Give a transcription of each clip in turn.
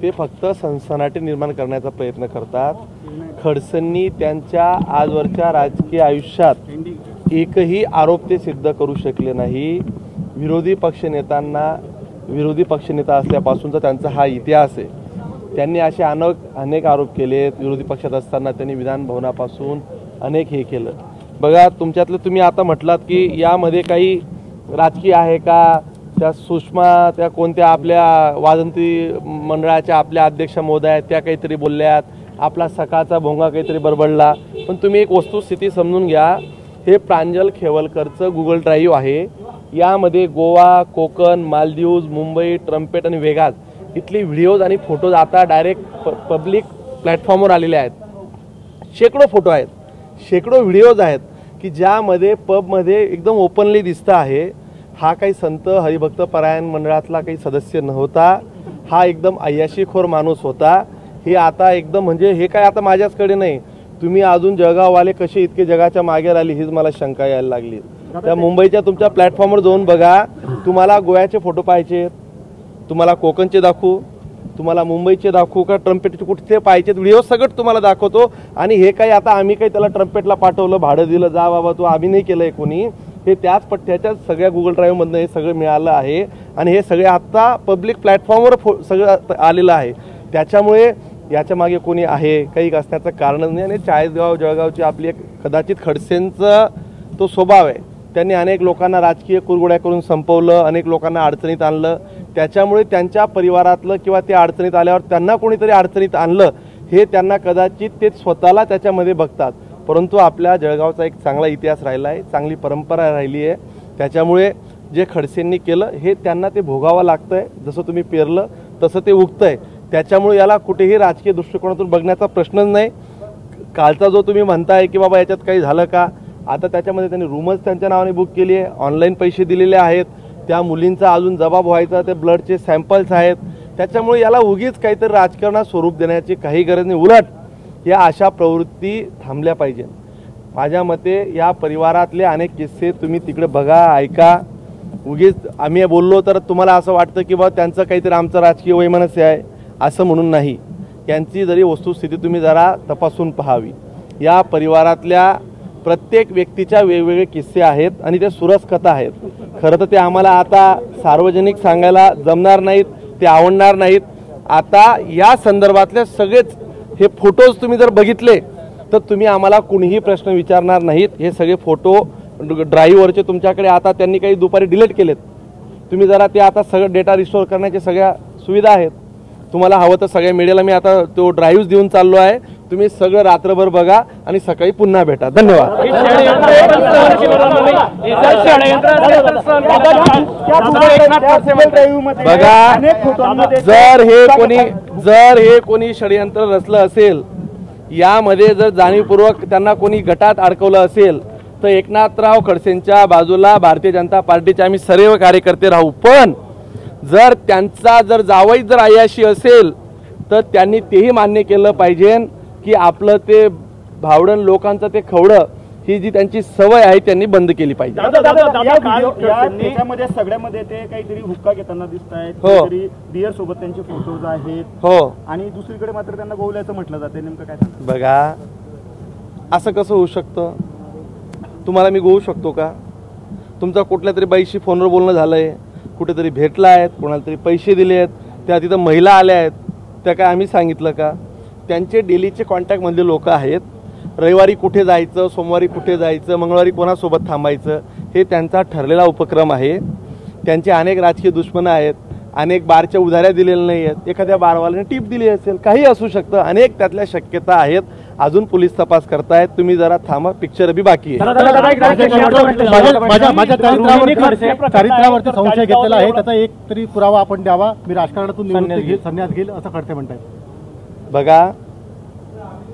ते फक्त सनसनाटी निर्माण करण्याचा प्रयत्न करतात। खडसेंनी त्यांच्या आजवरच्या राजकीय आयुष्यात एकही आरोप ते सिद्ध करू शकले नाही। विरोधी पक्षनेता असल्यापासूनचा त्यांचा हा इतिहास आहे। त्यांनी असे अनेक आरोप केलेत। विरोधी पक्षात असताना त्यांनी विधान भवनापासून अनेक हे केलं। बघा, तुमच्यातले तुम्ही आता म्हटलात की यामध्ये काही राजकीय आहे का? त्या सुषमा त्या कोणत्या आपल्या वाजंत्री मंडळाच्या आपल्या अध्यक्ष महोदया आहेत, त्या काहीतरी बोलल्यात, आपला सकाळचा भोंगा काहीतरी बडबडला। पण तुम्ही एक वस्तुस्थिती समजून घ्या, हे प्रांजल खेवलकरचं गुगल ड्राईव्ह आहे। यामध्ये गोवा, कोकण, मालदीव्स, मुंबई, ट्रम्पेट आणि वेगास इथली व्हिडिओज आणि फोटोज आता डायरेक्ट पब्लिक प्लॅटफॉर्मवर आलेले आहेत। शेकडो फोटो आहेत, शेकडो व्हिडिओज आहेत की ज्यामध्ये पबमध्ये एकदम ओपनली दिसतं आहे हा काही संत हरिभक्त परायण मंडळातला काही सदस्य नव्हता। हा एकदम अय्याशीखोर माणूस होता। हे आता एकदम म्हणजे हे काय आता माझ्याचकडे नाही, तुम्ही अजून जळगाववाले कसे इतके जगाच्या मागे राहिले हीच मला शंका यायला लागली। त्या मुंबईच्या तुमच्या प्लॅटफॉर्मवर जाऊन बघा, तुम्हाला गोव्याचे फोटो पाहिजेत, तुम्हाला कोकणचे दाखवू, तुम्हाला मुंबईचे दाखवू का ट्रम्पेटचे कुठचे पाहिजेत व्हिडिओ सगळं तुम्हाला दाखवतो। आणि हे काही आता आम्ही काही त्याला ट्रम्पेटला पाठवलं, भाडं दिलं, जा बाबा तू, आम्ही नाही केलंय कोणी। हे त्याच पठ्ठ्याच्या सगळ्या गुगल ड्राईव्हमधनं हे सगळं मिळालं आहे आणि हे सगळे आत्ता पब्लिक प्लॅटफॉर्मवर सगळं आलेलं आहे। त्याच्यामुळे याच्या मागे कोणी आहे काही असण्याचं कारणच नाही। आणि चाळीसगाव जळगावची आपली एक कदाचित खडसेंचा तो स्वभाव आहे, त्यांनी अनेक लोकांना राजकीय कुरघोड्या करून संपवलं, अनेक लोकांना अडचणीत आणलं। त्याच्यामुळे त्यांच्या परिवारातलं किंवा ते अडचणीत आल्यावर त्यांना कोणीतरी अडचणीत आणलं हे त्यांना कदाचित ते स्वतःला त्याच्यामध्ये बघतात। परंतु आपल्या जळगावचा एक चांगला इतिहास राहिला आहे, चांगली परंपरा राहिली आहे। त्याच्यामुळे जे खडसेंनी केलं हे त्यांना ते भोगावं लागतंय। जसं तुम्ही पेरलं तसं ते उगतंय। त्याच्यामुळे याला कुठेही राजकीय दृष्टिकोनातून बघण्याचा प्रश्नच नाही। कालचा जो तुम्ही म्हणताय की बाबा याच्यात काही झालं का, आता त्याच्यामध्ये त्यांनी रूमच त्यांच्या नावाने बुक केली आहे, ऑनलाईन पैसे दिलेले आहेत, त्या मुलींचा अजून जबाब व्हायचा, ते ब्लडचे सॅम्पल्स आहेत। त्याच्यामुळे याला उगीच काहीतरी राजकारणात स्वरूप देण्याची काही गरज नाही। उलट या अशा प्रवृत्ती थांबल्या पाहिजे। माझ्या मते या परिवारातले अनेक किस्से तुम्ही तिकडे बघा, ऐका। उगीच आम्ही बोललो तर तुम्हाला असं वाटतं की बाबा त्यांचं काहीतरी आमचं राजकीय वैमनस्य आहे असं म्हणून नाही। यांची जरी वस्तुस्थिती तुम्ही जरा तपासून पाहावी। या परिवारातल्या प्रत्येक व्यक्तीच्या वेगवेगळे किस्से आहेत आणि ते सुरस कथा आहेत। खरं तर ते आम्हाला आता सार्वजनिक सांगायला जमणार नाहीत, ते आवडणार नाहीत। आता या संदर्भातले सगळेच हे फोटोज तुम्ही जर बघितले तर तुम्ही आम्हाला कुणीही प्रश्न विचारणार नाहीत। हे सगळे फोटो ड्राईव्हवरचे तुमच्याकडे आता त्यांनी काही दुपारी डिलीट केलेत, तुम्ही जरा ते आता सगळं डेटा रिस्टोर करण्याच्या सगळ्या सुविधा आहेत। तुम्हाला हवं तर सगळ्या मीडियाला मी आता तो ड्राईव्ह देऊन चाललो आहे, तुम्ही सगळं रात्रभर बघा आणि सकाळी पुन्हा भेटा। धन्यवाद। बघा, जर हे कोणी षडयंत्र रचलं असेल, यामध्ये जर जाणीवपूर्वक त्यांना कोणी गटात अडकवलं असेल तर एकनाथराव खडसेंच्या बाजूला भारतीय जनता पार्टीचे आम्ही सर्व कार्यकर्ते राहू। पण जर त्यांचा जर जावई जर अय्याशी असेल तर त्यांनी तेही मान्य केलं पाहिजे की आपलं ते भावडण लोकांचं ते खवडं ही जी त्यांची सवय आहे त्यांनी बंद केली पाहिजे। त्याच्यामध्ये सगळ्यामध्ये ते काहीतरी हुक्का घेताना दिसतायत, काहीतरी बियर सोबत त्यांचे फोटोज आहेत। हो, आणि दुसरीकडे मात्र त्यांना गोवल्याचं म्हटलं जाते, नेमकं काय सांगता? बघा, असं कसं होऊ शकतं? तुम्हाला मी गोवू शकतो का? तुमचा कुठल्या तरी बाईशी फोनवर बोलणं झालंय, कुठेतरी भेटला आहेत, कोणाला तरी पैसे दिले आहेत, त्या तिथं महिला आल्या आहेत, त्या काय आम्ही सांगितलं का? त्यांचे डेलीचे कॉन्टॅक्टमधले लोक आहेत। रविवारी कुठे जायचं, सोमवारी कुठे जायचं, मंगळवारी कोणासोबत थांबायचं हे त्यांचा ठरलेला उपक्रम आहे। त्यांचे अनेक राजकीय दुश्मन आहेत, अनेक बारच्या उधाऱ्या दिलेल्या नाही आहेत, एखाद्या बारवाल्याने टिप दिली असेल, काही असू शकतं, अनेक त्यातल्या शक्यता आहेत। अजून पोलीस तपास करतायत, तुम्ही जरा थांबा, पिक्चर बी बाकी आहे। चारित्र्यावरती संशय घेतलेला आहे, त्याचा एक तरी पुरावा आपण द्यावा, मी राजकारणातून संन्यास घेईल असं खडसे म्हणतायत। बघा,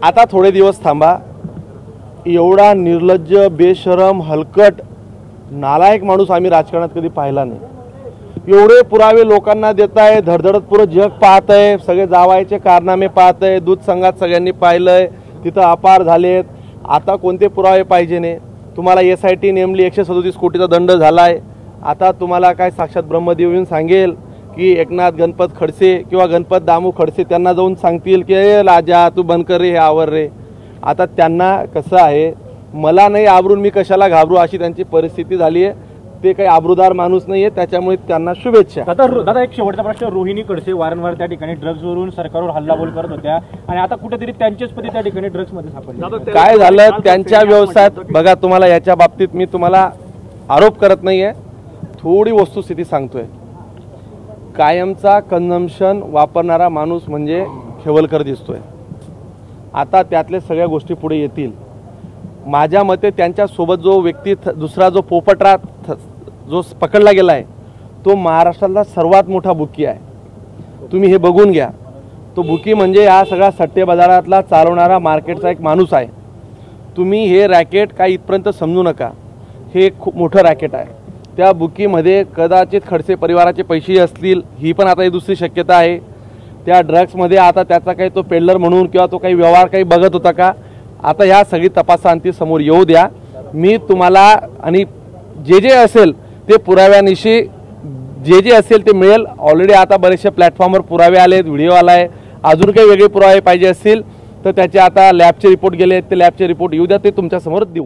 आता थोडे दिवस थांबा। एवढा निर्लज्ज, बेशरम, हलकट, नालायक माणूस आम्ही राजकारणात कधी पाहिला नाही। एवढे पुरावे लोकांना देताय, धडधडत पुरं जग पाहतंय, सगळे जावायचे कारनामे पाहतंय, दूध संघात सगळ्यांनी पाहिलंय, तिथं अपार झालेत। आता कोणते पुरावे पाहिजे ने? तुम्हाला SIT नेमली, 137 कोटीचा दंड झालाय। आता तुम्हाला काय साक्षात ब्रह्मदेव येऊन सांगेल की एकनाथ गणपत खडसे किंवा गणपत दामू खडसे त्यांना जाऊन सांगतील की ए राजा तू बंद कर रे, हे आवर रे. आता त्यांना कसं आहे, मला नाही आवरून मी कशाला घाबरू अशी त्यांची परिस्थिती झाली आहे. ते काही आबरूदार माणूस नाही आहे, त्याच्यामुळे त्यांना शुभेच्छा. दादा एक शेवटचा प्रश्न. रोहिणी खडसे वारंवार त्या ठिकाणी ड्रग्जवरून सरकारवर हल्लाबोल करत होत्या आणि आता कुठेतरी त्यांचेच पती त्या ठिकाणी ड्रग्जमध्ये सापडले. काय झालं त्यांच्या व्यवसायात बघा, तुम्हाला याच्या बाबतीत मी तुम्हाला आरोप करत नाही आहे, थोडी वस्तुस्थिती सांगतोय. कायमचा कन्झम्पशन वापरणारा माणूस म्हणजे खेवलकर दिसतोय. आता त्यातल्या सगळ्या गोष्टी पुढे येतील. माझ्या मते त्यांच्यासोबत जो व्यक्ती दुसरा जो पोपटरा जो पकडला गेला आहे तो महाराष्ट्रातला सर्वात मोठा बुकी आहे. तुम्ही हे बघून घ्या. तो बुकी म्हणजे या सगळ्या सट्टे बाजारातला चालवणारा मार्केटचा एक माणूस आहे. तुम्ही हे रॅकेट काय इथपर्यंत समजू नका, हे खूप मोठं रॅकेट आहे. त्या बुकीमध्ये कदाचित खडसे परिवाराचे पैसेही असतील, ही पण आता ही दुसरी शक्यता आहे. त्या ड्रग्समध्ये आता त्याचा काही तो पेडलर म्हणून किंवा तो काही व्यवहार काही बघत होता का, आता ह्या सगळी तपासांती समोर येऊ द्या. मी तुम्हाला आणि जे असेल ते पुराव्यानिशी जे असेल ते मिळेल. ऑलरेडी आता बरेचशा प्लॅटफॉर्मवर पुरावे आलेत, व्हिडिओ आला आहे. अजून काही वेगळे पुरावे पाहिजे असतील तर त्याचे आता लॅबचे रिपोर्ट गेले आहेत, ते लॅबचे रिपोर्ट येऊ द्या, ते तुमच्यासमोर देऊ.